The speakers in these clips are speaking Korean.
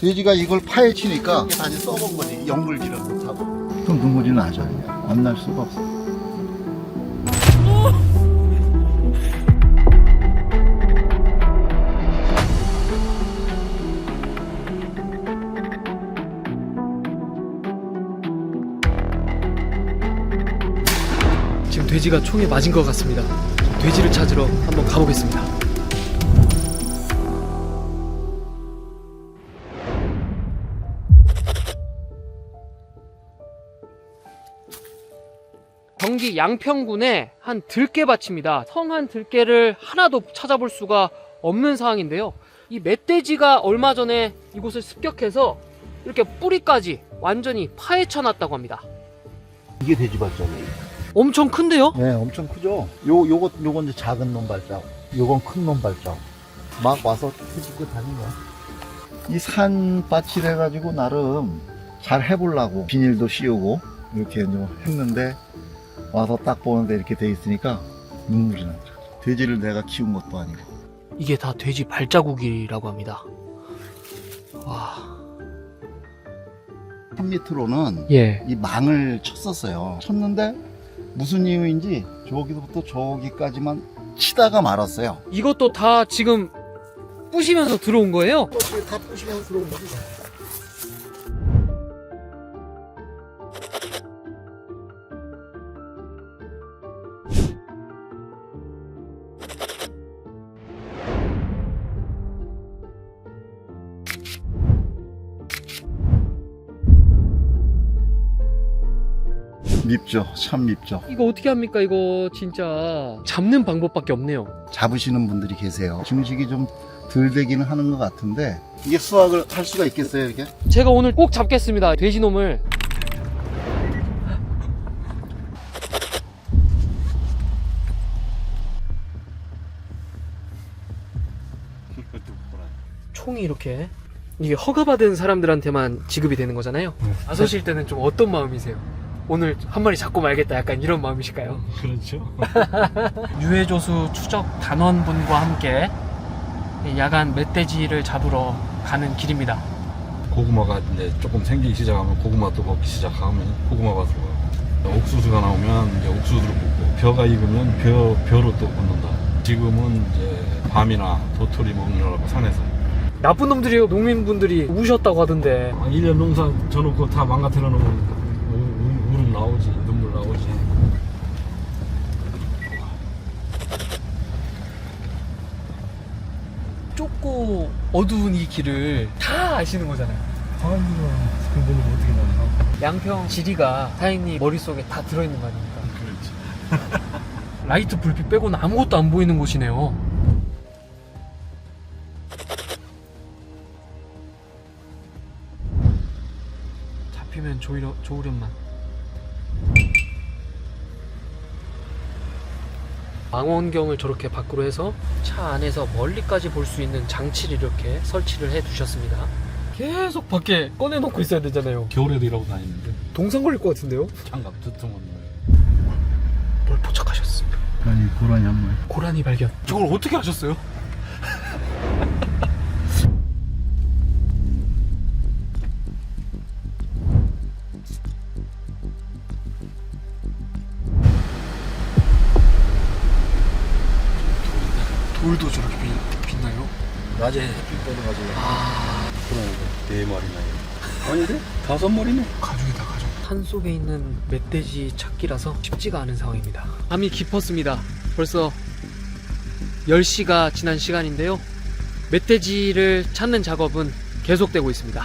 돼지가 이걸 파헤치니까 다시 썩은 거지. 연글지를 못하고. 또 눈물이 나죠. 안 날 수가 없어. 지금 돼지가 총에 맞은 것 같습니다. 돼지를 찾으러 한번 가보겠습니다. 경기 양평군의 한 들깨밭입니다. 성한 들깨를 하나도 찾아볼 수가 없는 상황인데요. 이 멧돼지가 얼마 전에 이곳을 습격해서 이렇게 뿌리까지 완전히 파헤쳐 놨다고 합니다. 이게 돼지발자국이에요. 엄청 큰데요? 네, 엄청 크죠. 요건 이제 작은 놈 발자국. 요건 큰 놈 발자국. 막 와서 해주고 다닌 거야. 이 산밭이 해가지고 나름 잘 해보려고 비닐도 씌우고 이렇게 좀 했는데 와서 딱 보는데 이렇게 돼 있으니까 눈물이 나더라. 돼지를 내가 키운 것도 아니고. 이게 다 돼지 발자국이라고 합니다. 와. 산 밑으로는 예. 이 망을 쳤었어요. 쳤는데 무슨 이유인지 저기서부터 저기까지만 치다가 말았어요. 이것도 다 지금 부시면서 들어온 거예요? 어떻게 다 부시면서 들어온 거지? 밉죠. 참 밉죠. 이거 어떻게 합니까? 이거 진짜 잡는 방법밖에 없네요. 잡으시는 분들이 계세요. 증식이 좀 덜 되기는 하는 것 같은데 이게 수확을 할 수가 있겠어요, 이렇게? 제가 오늘 꼭 잡겠습니다. 돼지놈을. 총이 이렇게 이게 허가받은 사람들한테만 지급이 되는 거잖아요. 나서실 때는 좀 어떤 마음이세요? 오늘 한 마리 잡고 말겠다 약간 이런 마음이실까요? 그렇죠. 유해조수 추적 단원분과 함께 야간 멧돼지를 잡으러 가는 길입니다. 고구마가 이제 조금 생기기 시작하면 고구마도 먹기 시작하면 고구마 밭으로 가고, 옥수수가 나오면 이제 옥수수를 묻고, 벼가 익으면 벼로 또 묻는다. 지금은 이제 밤이나 도토리 먹느라고 산에서 나쁜 놈들이 농민분들이 우셨다고 하던데. 1년 농사 져놓고 다 망가뜨려 놓으면 울음 나오지, 눈물 나오지. 좁고 어두운 이 길을 다 아시는 거잖아요. 아이고, 근데 어떻게 나와? 양평 지리가 사장님 머릿속에 다 들어있는 거 아닙니까? 그렇지. 라이트 불빛 빼고는 아무것도 안 보이는 곳이네요. 잡히면 좋으련만. 망원경을 저렇게 밖으로 해서 차 안에서 멀리까지 볼 수 있는 장치를 이렇게 설치를 해 두셨습니다. 계속 밖에 꺼내놓고 있어야 되잖아요. 겨울에도 이러고 다니는데 동상 걸릴 것 같은데요? 장갑 두툼한 뭘 포착하셨습니까? 아니, 고라니 한 마리. 고라니 발견. 저걸 어떻게 하셨어요? 돌도 저렇게 빛나요? 낮에 햇빛 뻗어가지고 아, 그러네. 4마리나 아닌데? 5마리네. 가족이다 가족. 산 속에 있는 멧돼지 찾기라서 쉽지가 않은 상황입니다. 밤이 깊었습니다. 벌써 10시가 지난 시간인데요. 멧돼지를 찾는 작업은 계속되고 있습니다.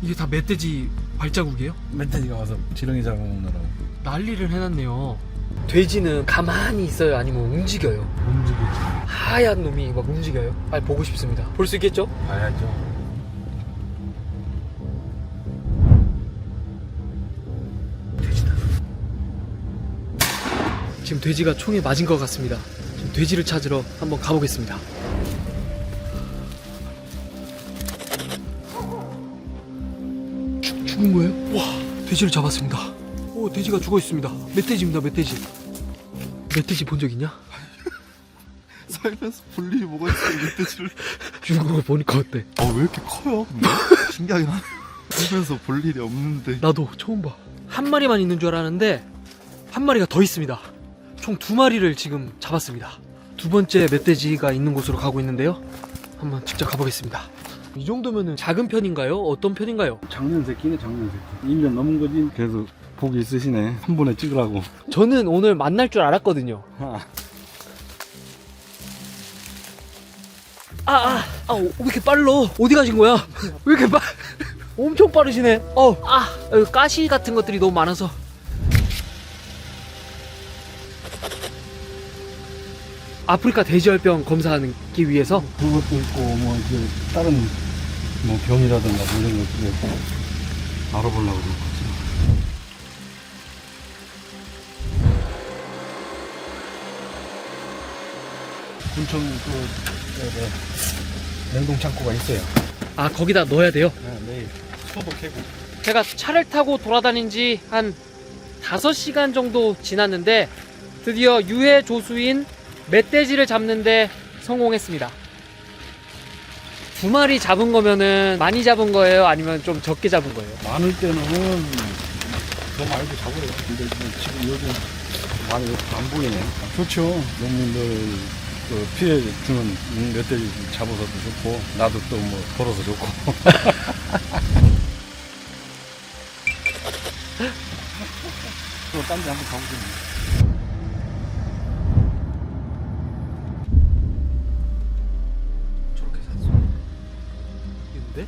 이게 다 멧돼지 발자국이에요? 멧돼지가 와서 지렁이 잡아먹느라고 난리를 해놨네요. 돼지는 가만히 있어요? 아니면 움직여요? 움직이지. 하얀 놈이 막 움직여요? 빨리 보고 싶습니다. 볼 수 있겠죠? 봐야죠. 돼지다. 지금 돼지가 총에 맞은 것 같습니다. 지금 돼지를 찾으러 한번 가보겠습니다. 죽은 거예요? 와, 돼지를 잡았습니다. 오, 돼지가 죽어 있습니다. 멧돼지입니다, 멧돼지. 멧돼지 본 적 있냐? 살면서 볼 일이 뭐가 있어, 멧돼지를. 죽은 거 보니까 어때? 왜 이렇게 커요? 신기하긴 하네. 살면서 볼 일이 없는데. 나도 처음 봐. 한 마리만 있는 줄 알았는데 한 마리가 더 있습니다. 총 2마리를 지금 잡았습니다. 두 번째 멧돼지가 있는 곳으로 가고 있는데요. 한번 직접 가보겠습니다. 이 정도면은 작은 편인가요? 어떤 편인가요? 작년 새끼네, 작년 새끼. 1년 넘은 거지. 그래도 복이 있으시네. 한 번에 찍으라고. 저는 오늘 만날 줄 알았거든요. 왜 이렇게 빨라? 어디 가신 거야? 왜 이렇게 엄청 빠르시네. 여기 가시 같은 것들이 너무 많아서. 아프리카 돼지열병 검사하기 위해서. 그것도 있고, 뭐, 이제, 다른, 뭐, 병이라든가, 뭐 이런 것들 알아보려고 그런 거지. 군청 냉동 창고가 있어요. 거기다 넣어야 돼요? 네, 내일 소독해고. 제가 차를 타고 돌아다닌 지 한 5시간 정도 지났는데 드디어 유해 조수인 멧돼지를 잡는데 성공했습니다. 2마리 잡은 거면은 많이 잡은 거예요? 아니면 좀 적게 잡은 거예요? 많을 때는 더 많이 잡으래요. 근데 지금 요즘 많이 안 보이네. 좋죠. 농민들 그 피해 주는 멧돼지 잡아서도 좋고, 나도 또 뭐 벌어서 좋고. 또 딴 데 한번 가보자. 저렇게 샀어. 있는데?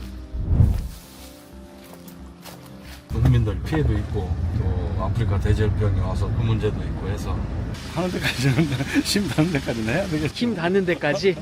농민들 피해도 있고, 또 아프리카 돼지열병이 와서 그 문제도 있고 해서 하는 데까지는 힘 닿는 데까지는 해야 되겠죠. 힘 닿는 데까지.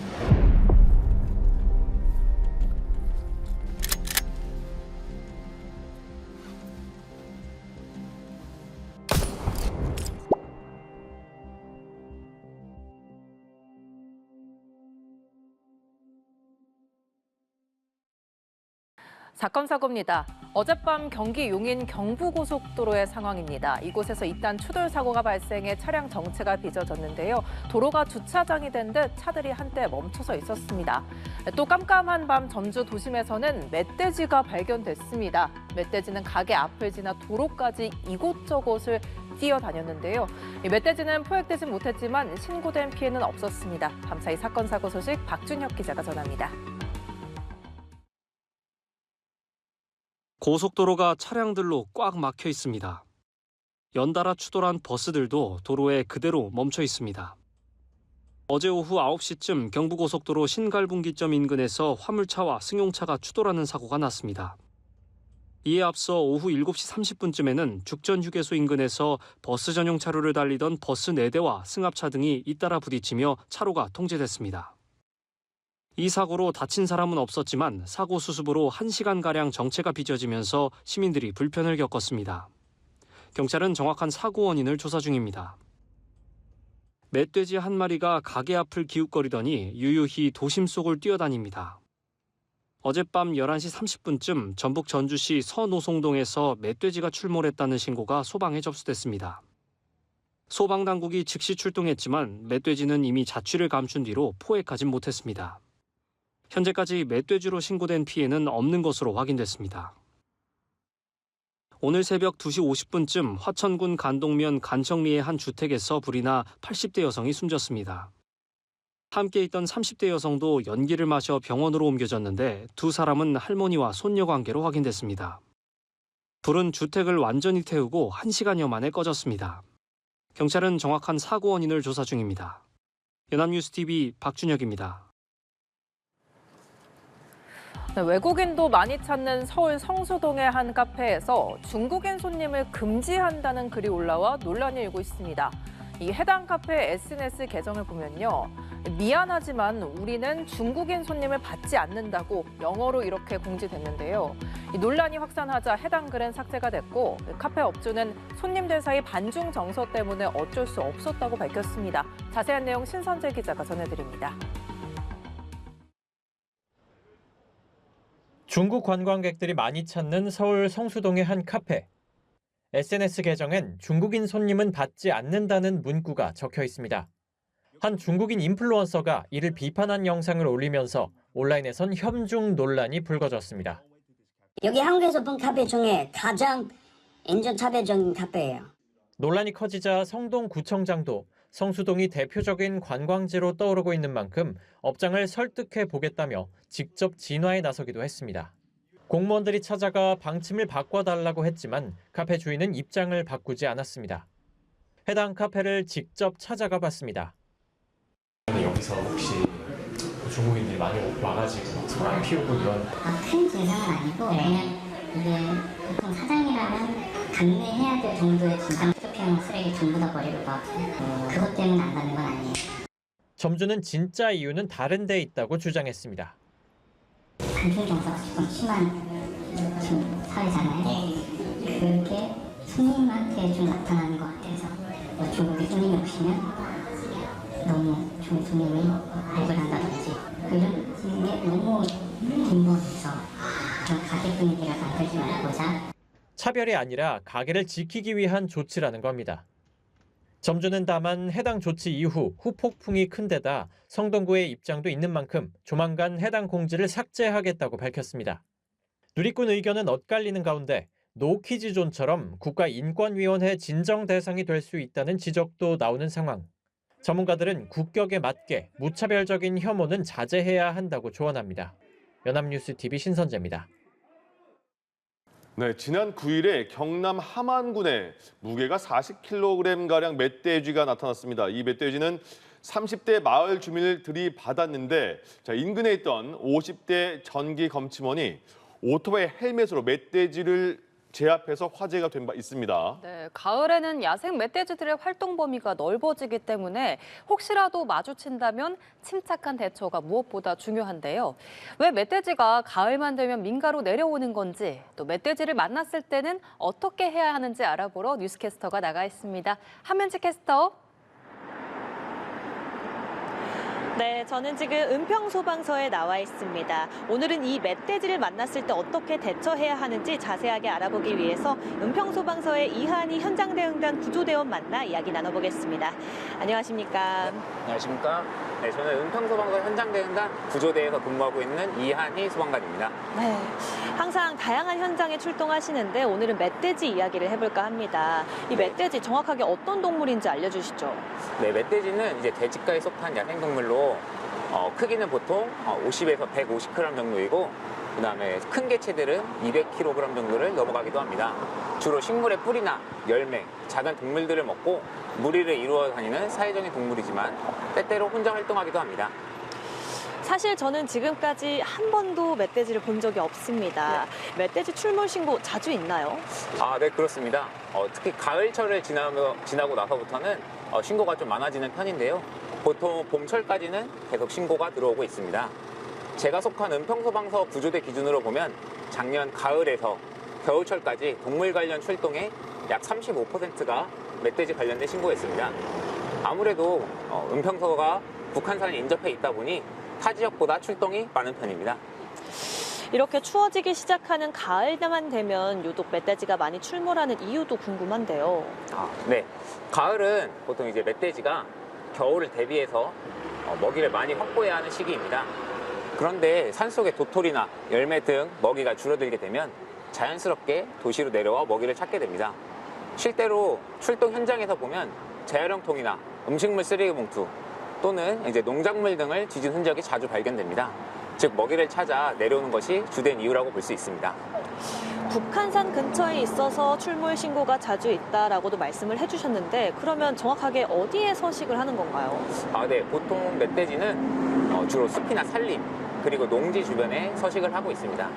사건 사고입니다. 어젯밤 경기 용인 경부고속도로의 상황입니다. 이곳에서 잇단 추돌 사고가 발생해 차량 정체가 빚어졌는데요. 도로가 주차장이 된 듯 차들이 한때 멈춰서 있었습니다. 또 깜깜한 밤 전주 도심에서는 멧돼지가 발견됐습니다. 멧돼지는 가게 앞을 지나 도로까지 이곳저곳을 뛰어다녔는데요. 이 멧돼지는 포획되진 못했지만 신고된 피해는 없었습니다. 밤사이 사건 사고 소식 박준혁 기자가 전합니다. 고속도로가 차량들로 꽉 막혀 있습니다. 연달아 추돌한 버스들도 도로에 그대로 멈춰 있습니다. 어제 오후 9시쯤 경부고속도로 신갈분기점 인근에서 화물차와 승용차가 추돌하는 사고가 났습니다. 이에 앞서 오후 7시 30분쯤에는 죽전휴게소 인근에서 버스 전용 차로를 달리던 버스 4대와 승합차 등이 잇따라 부딪히며 차로가 통제됐습니다. 이 사고로 다친 사람은 없었지만 사고 수습으로 1시간가량 정체가 빚어지면서 시민들이 불편을 겪었습니다. 경찰은 정확한 사고 원인을 조사 중입니다. 멧돼지 한 마리가 가게 앞을 기웃거리더니 유유히 도심 속을 뛰어다닙니다. 어젯밤 11시 30분쯤 전북 전주시 서노송동에서 멧돼지가 출몰했다는 신고가 소방에 접수됐습니다. 소방당국이 즉시 출동했지만 멧돼지는 이미 자취를 감춘 뒤로 포획하진 못했습니다. 현재까지 멧돼지로 신고된 피해는 없는 것으로 확인됐습니다. 오늘 새벽 2시 50분쯤 화천군 간동면 간청리의 한 주택에서 불이 나 80대 여성이 숨졌습니다. 함께 있던 30대 여성도 연기를 마셔 병원으로 옮겨졌는데 두 사람은 할머니와 손녀 관계로 확인됐습니다. 불은 주택을 완전히 태우고 1시간여 만에 꺼졌습니다. 경찰은 정확한 사고 원인을 조사 중입니다. 연합뉴스TV 박준혁입니다. 외국인도 많이 찾는 서울 성수동의 한 카페에서 중국인 손님을 금지한다는 글이 올라와 논란이 일고 있습니다. 이 해당 카페의 SNS 계정을 보면요. 미안하지만 우리는 중국인 손님을 받지 않는다고 영어로 이렇게 공지됐는데요. 이 논란이 확산하자 해당 글은 삭제가 됐고 카페 업주는 손님들 사이 반중 정서 때문에 어쩔 수 없었다고 밝혔습니다. 자세한 내용 신선재 기자가 전해드립니다. 중국 관광객들이 많이 찾는 서울 성수동의 한 카페. SNS 계정엔 중국인 손님은 받지 않는다는 문구가 적혀 있습니다. 한 중국인 인플루언서가 이를 비판한 영상을 올리면서 온라인에선 혐중 논란이 불거졌습니다. 여기 한국에서 본 카페 중에 가장 인종차별적인 카페예요. 논란이 커지자 성동구청장도 성수동이 대표적인 관광지로 떠오르고 있는 만큼 업장을 설득해 보겠다며 직접 진화에 나서기도 했습니다. 공무원들이 찾아가 방침을 바꿔달라고 했지만 카페 주인은 입장을 바꾸지 않았습니다. 해당 카페를 직접 찾아가 봤습니다. 여기서 혹시 중국인들이 많이 와가지고 소란 피우고 이런 큰 진상은 아니고 그냥 이게 보통 사장이라면 감내해야 될 정도의 진상 투표용 쓰레기 전부 다 버리고 막 그것 때문에 안 가는 건 아니에요. 점주는 진짜 이유는 다른 데 있다고 주장했습니다. 단순 경사가 조금 심한 지금 사회잖아요. 그게 손님한테 좀 나타나는 것 같아서 중국에 손님이 오시면 너무 중국 손님이 욕을 한다든지 이런 게 너무 빈번해서 그런 가게 분위기를 만들지 말고자 차별이 아니라 가게를 지키기 위한 조치라는 겁니다. 점주는 다만 해당 조치 이후 후폭풍이 큰 데다 성동구의 입장도 있는 만큼 조만간 해당 공지를 삭제하겠다고 밝혔습니다. 누리꾼 의견은 엇갈리는 가운데 노키즈존처럼 국가인권위원회 진정 대상이 될 수 있다는 지적도 나오는 상황. 전문가들은 국격에 맞게 무차별적인 혐오는 자제해야 한다고 조언합니다. 연합뉴스TV 신선재입니다. 네, 지난 9일에 경남 함안군에 무게가 40kg가량 멧돼지가 나타났습니다. 이 멧돼지는 30대 마을 주민을 들이받았는데 인근에 있던 50대 전기 검침원이 오토바이 헬멧으로 멧돼지를 제압해서 화제가 된 바 있습니다. 네, 가을에는 야생 멧돼지들의 활동 범위가 넓어지기 때문에 혹시라도 마주친다면 침착한 대처가 무엇보다 중요한데요. 왜 멧돼지가 가을만 되면 민가로 내려오는 건지, 또 멧돼지를 만났을 때는 어떻게 해야 하는지 알아보러 뉴스캐스터가 나가 있습니다. 한면지 캐스터. 네, 저는 지금 은평소방서에 나와 있습니다. 오늘은 이 멧돼지를 만났을 때 어떻게 대처해야 하는지 자세하게 알아보기 위해서 은평소방서의 이한희 현장대응단 구조대원 만나 이야기 나눠보겠습니다. 안녕하십니까? 안녕하십니까? 네, 저는 은평소방서 현장대응단 구조대에서 근무하고 있는 이한희 소방관입니다. 네, 항상 다양한 현장에 출동하시는데 오늘은 멧돼지 이야기를 해볼까 합니다. 이 멧돼지 정확하게 어떤 동물인지 알려주시죠. 네, 멧돼지는 이제 돼지과에 속한 야생동물로 크기는 보통 50에서 150g 정도이고 그다음에 큰 개체들은 200kg 정도를 넘어가기도 합니다. 주로 식물의 뿌리나 열매, 작은 동물들을 먹고 무리를 이루어 다니는 사회적인 동물이지만 때때로 혼자 활동하기도 합니다. 사실 저는 지금까지 한 번도 멧돼지를 본 적이 없습니다. 멧돼지 출몰 신고 자주 있나요? 아, 네, 그렇습니다. 특히 가을철을 지나고 나서부터는 신고가 좀 많아지는 편인데요. 보통 봄철까지는 계속 신고가 들어오고 있습니다. 제가 속한 은평소방서 구조대 기준으로 보면 작년 가을에서 겨울철까지 동물 관련 출동의 약 35%가 멧돼지 관련된 신고였습니다. 아무래도 은평서가 북한산에 인접해 있다 보니 타 지역보다 출동이 많은 편입니다. 이렇게 추워지기 시작하는 가을만 되면 유독 멧돼지가 많이 출몰하는 이유도 궁금한데요. 네. 가을은 보통 이제 멧돼지가 겨울을 대비해서 먹이를 많이 확보해야 하는 시기입니다. 그런데 산속의 도토리나 열매 등 먹이가 줄어들게 되면 자연스럽게 도시로 내려와 먹이를 찾게 됩니다. 실제로 출동 현장에서 보면 재활용통이나 음식물 쓰레기 봉투 또는 이제 농작물 등을 뒤진 흔적이 자주 발견됩니다. 즉 먹이를 찾아 내려오는 것이 주된 이유라고 볼 수 있습니다. 북한산 근처에 있어서 출몰 신고가 자주 있다라고도 말씀을 해주셨는데 그러면 정확하게 어디에 서식을 하는 건가요? 네. 보통 멧돼지는 주로 숲이나 산림 그리고 농지 주변에 서식을 하고 있습니다.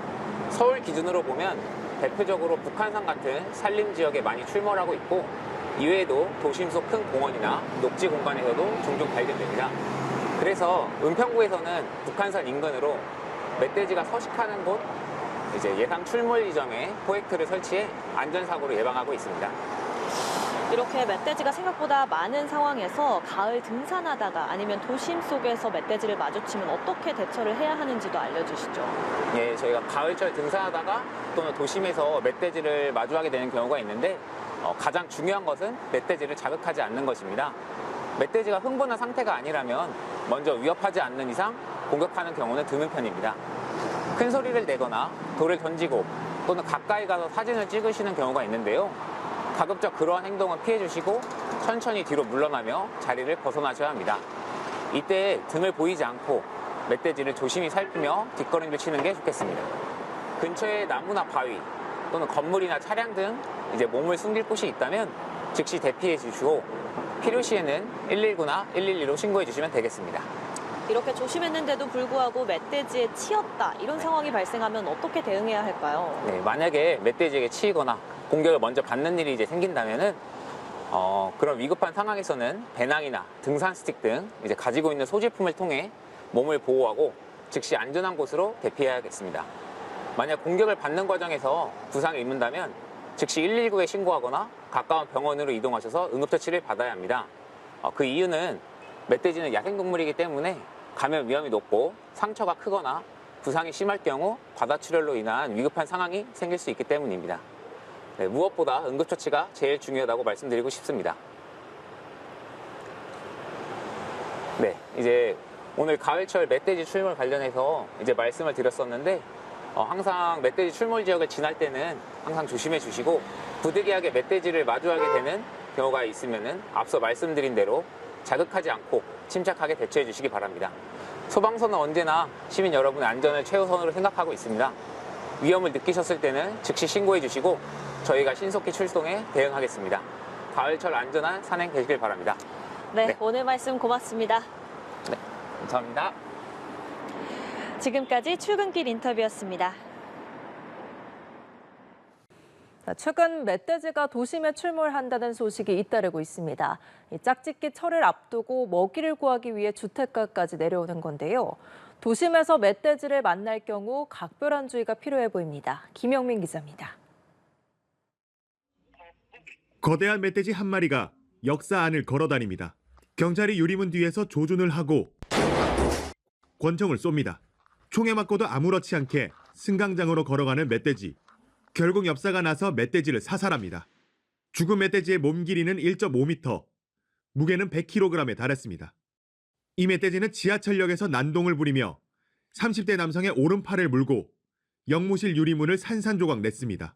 서울 기준으로 보면 대표적으로 북한산 같은 산림 지역에 많이 출몰하고 있고 이외에도 도심 속 큰 공원이나 녹지 공간에서도 종종 발견됩니다. 그래서 은평구에서는 북한산 인근으로 멧돼지가 서식하는 곳 이제 예상 출몰 지점에 포획틀을 설치해 안전사고를 예방하고 있습니다. 이렇게 멧돼지가 생각보다 많은 상황에서 가을 등산하다가 아니면 도심 속에서 멧돼지를 마주치면 어떻게 대처를 해야 하는지도 알려주시죠. 예, 저희가 가을철 등산하다가 또는 도심에서 멧돼지를 마주하게 되는 경우가 있는데 가장 중요한 것은 멧돼지를 자극하지 않는 것입니다. 멧돼지가 흥분한 상태가 아니라면 먼저 위협하지 않는 이상 공격하는 경우는 드문 편입니다. 큰 소리를 내거나 돌을 던지고 또는 가까이 가서 사진을 찍으시는 경우가 있는데요. 가급적 그러한 행동은 피해주시고 천천히 뒤로 물러나며 자리를 벗어나셔야 합니다. 이때 등을 보이지 않고 멧돼지를 조심히 살피며 뒷걸음질 치는 게 좋겠습니다. 근처에 나무나 바위 또는 건물이나 차량 등 이제 몸을 숨길 곳이 있다면 즉시 대피해 주시고 필요시에는 119나 112로 신고해 주시면 되겠습니다. 이렇게 조심했는데도 불구하고 멧돼지에 치였다 이런 상황이 발생하면 어떻게 대응해야 할까요? 네, 만약에 멧돼지에게 치이거나 공격을 먼저 받는 일이 이제 생긴다면은 그런 위급한 상황에서는 배낭이나 등산 스틱 등 이제 가지고 있는 소지품을 통해 몸을 보호하고 즉시 안전한 곳으로 대피해야겠습니다. 만약 공격을 받는 과정에서 부상을 입는다면 즉시 119에 신고하거나 가까운 병원으로 이동하셔서 응급처치를 받아야 합니다. 그 이유는 멧돼지는 야생동물이기 때문에 감염 위험이 높고 상처가 크거나 부상이 심할 경우 과다출혈로 인한 위급한 상황이 생길 수 있기 때문입니다. 네, 무엇보다 응급처치가 제일 중요하다고 말씀드리고 싶습니다. 네, 이제 오늘 가을철 멧돼지 출몰 관련해서 이제 말씀을 드렸었는데 항상 멧돼지 출몰 지역을 지날 때는 항상 조심해 주시고 부득이하게 멧돼지를 마주하게 되는 경우가 있으면은 앞서 말씀드린 대로 자극하지 않고 침착하게 대처해 주시기 바랍니다. 소방서는 언제나 시민 여러분의 안전을 최우선으로 생각하고 있습니다. 위험을 느끼셨을 때는 즉시 신고해 주시고 저희가 신속히 출동해 대응하겠습니다. 가을철 안전한 산행 되시길 바랍니다. 네, 오늘 말씀 고맙습니다. 네, 감사합니다. 지금까지 출근길 인터뷰였습니다. 최근 멧돼지가 도심에 출몰한다는 소식이 잇따르고 있습니다. 이 짝짓기 철을 앞두고 먹이를 구하기 위해 주택가까지 내려오는 건데요. 도심에서 멧돼지를 만날 경우 각별한 주의가 필요해 보입니다. 김영민 기자입니다. 거대한 멧돼지 한 마리가 역사 안을 걸어다닙니다. 경찰이 유리문 뒤에서 조준을 하고 권총을 쏩니다. 총에 맞고도 아무렇지 않게 승강장으로 걸어가는 멧돼지. 결국 엽사가 나서 멧돼지를 사살합니다. 죽은 멧돼지의 몸 길이는 1.5m, 무게는 100kg에 달했습니다. 이 멧돼지는 지하철역에서 난동을 부리며 30대 남성의 오른팔을 물고 영무실 유리문을 산산조각 냈습니다.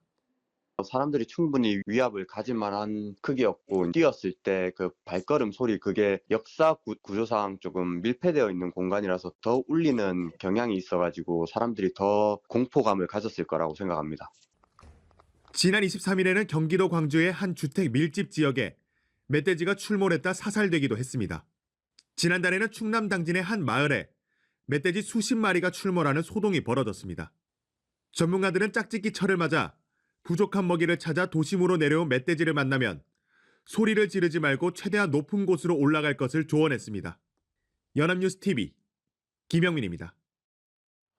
사람들이 충분히 위압을 가질 만한 크기였고 뛰었을 때 그 발걸음 소리 그게 역사 구조상 조금 밀폐되어 있는 공간이라서 더 울리는 경향이 있어가지고 사람들이 더 공포감을 가졌을 거라고 생각합니다. 지난 23일에는 경기도 광주의 한 주택 밀집 지역에 멧돼지가 출몰했다 사살되기도 했습니다. 지난달에는 충남 당진의 한 마을에 멧돼지 수십 마리가 출몰하는 소동이 벌어졌습니다. 전문가들은 짝짓기 철을 맞아 부족한 먹이를 찾아 도심으로 내려온 멧돼지를 만나면 소리를 지르지 말고 최대한 높은 곳으로 올라갈 것을 조언했습니다. 연합뉴스 TV 김영민입니다.